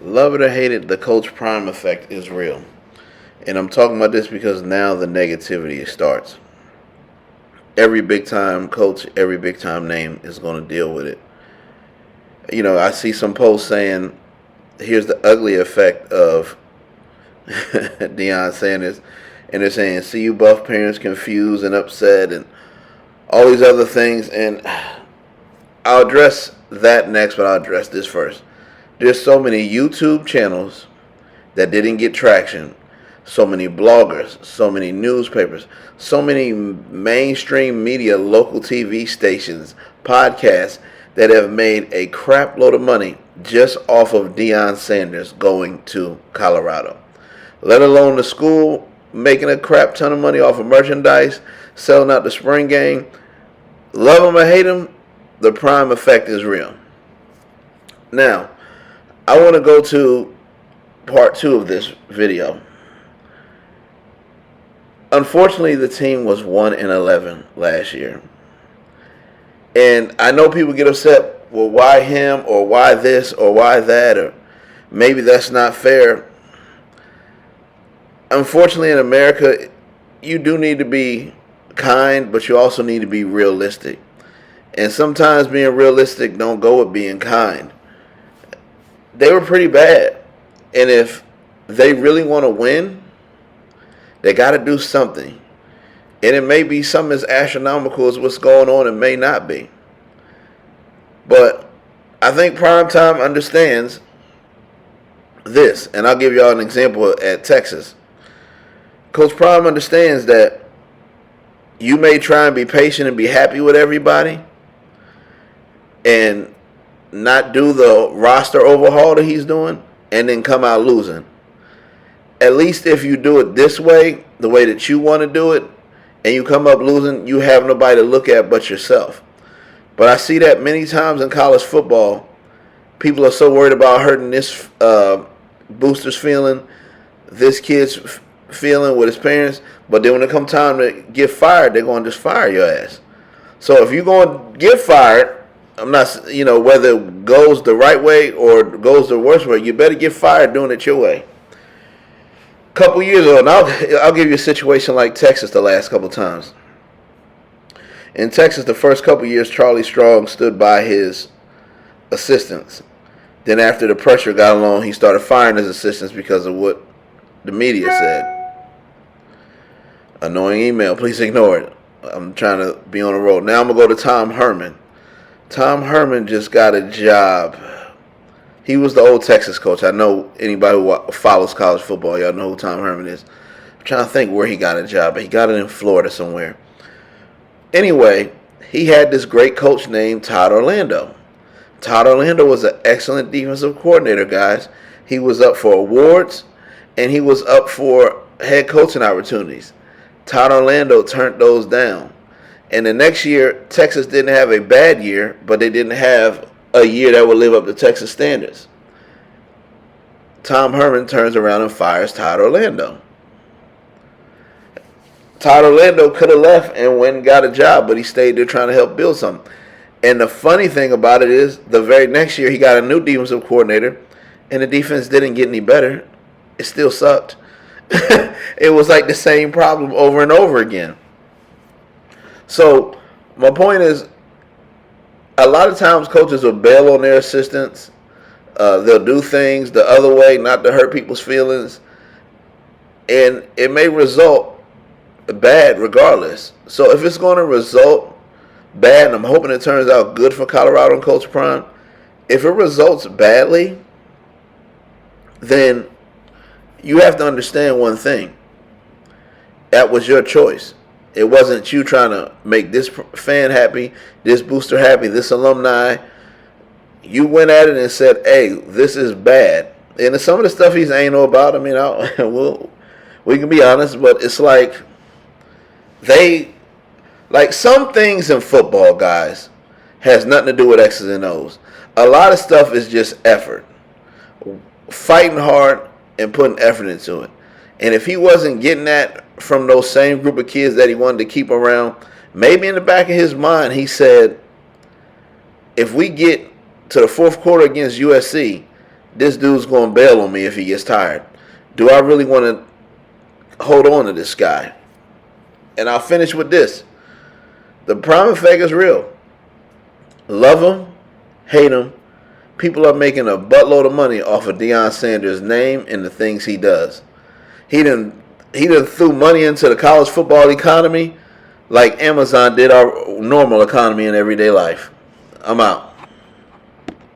Love it or hate it, the Coach Prime effect is real. And I'm talking about this because now the negativity starts. Every big time coach, every big time name is going to deal with it. I see some posts saying, here's the ugly effect of Deion Sanders. And they're saying, see you buff parents confused and upset and all these other things. And I'll address that next, but I'll address this first. There's so many YouTube channels that didn't get traction, so many bloggers, so many newspapers, so many mainstream media, local TV stations, podcasts that have made a crap load of money just off of Deion Sanders going to Colorado. Let alone the school making a crap ton of money off of merchandise, selling out the spring game. Love him or hate him, the prime effect is real. Now, I want to go to part 2 of this video. Unfortunately, the team was 1-11 last year. And I know people get upset, well, why him, or why this, or why that, or maybe that's not fair. Unfortunately, in America, you do need to be kind, but you also need to be realistic. And sometimes being realistic don't go with being kind. They were pretty bad. And if they really want to win, they got to do something. And it may be something as astronomical as what's going on. It may not be. But I think Primetime understands this. And I'll give y'all an example at Texas. Coach Prime understands that you may try and be patient and be happy with everybody and not do the roster overhaul that he's doing and then come out losing. At least if you do it this way, the way that you want to do it, and you come up losing, you have nobody to look at but yourself. But I see that many times in college football. People are so worried about hurting this booster's feeling, this kid's feeling with his parents, but then when it comes time to get fired, they're going to just fire your ass. So if you're going to get fired, I'm not, whether it goes the right way or goes the worst way, you better get fired doing it your way. Couple years ago, and I'll give you a situation like Texas the last couple times. In Texas, the first couple years, Charlie Strong stood by his assistants. Then after the pressure got along, he started firing his assistants because of what the media said. Annoying email, please ignore it. I'm trying to be on the road. Now I'm going to go to Tom Herman. Tom Herman just got a job. He was the old Texas coach. I know anybody who follows college football, y'all know who Tom Herman is. I'm trying to think where he got a job, but he got it in Florida somewhere. Anyway, he had this great coach named Todd Orlando. Todd Orlando was an excellent defensive coordinator, guys. He was up for awards, and he was up for head coaching opportunities. Todd Orlando turned those down. And the next year, Texas didn't have a bad year, but they didn't have a year that would live up to Texas standards. Tom Herman turns around and fires Todd Orlando. Todd Orlando could have left and went and got a job, but he stayed there trying to help build something. And the funny thing about it is, the very next year, he got a new defensive coordinator, and the defense didn't get any better. It still sucked. It was like the same problem over and over again. So my point is, a lot of times coaches will bail on their assistants. They'll do things the other way, not to hurt people's feelings. And it may result bad regardless. So if it's going to result bad, and I'm hoping it turns out good for Colorado and Coach Prime, if it results badly, then you have to understand one thing. That was your choice. It wasn't you trying to make this fan happy, this booster happy, this alumni. You went at it and said, hey, this is bad. And some of the stuff he's ain't know about, I mean, we can be honest, but it's like some things in football, guys, has nothing to do with X's and O's. A lot of stuff is just effort. Fighting hard and putting effort into it. And if he wasn't getting that from those same group of kids that he wanted to keep around, maybe in the back of his mind he said, if we get to the fourth quarter against USC, this dude's going to bail on me if he gets tired. Do I really want to hold on to this guy? And I'll finish with this. The prime effect is real. Love him, hate him. People are making a buttload of money off of Deion Sanders' name and the things he does. He done threw money into the college football economy like Amazon did our normal economy in everyday life. I'm out.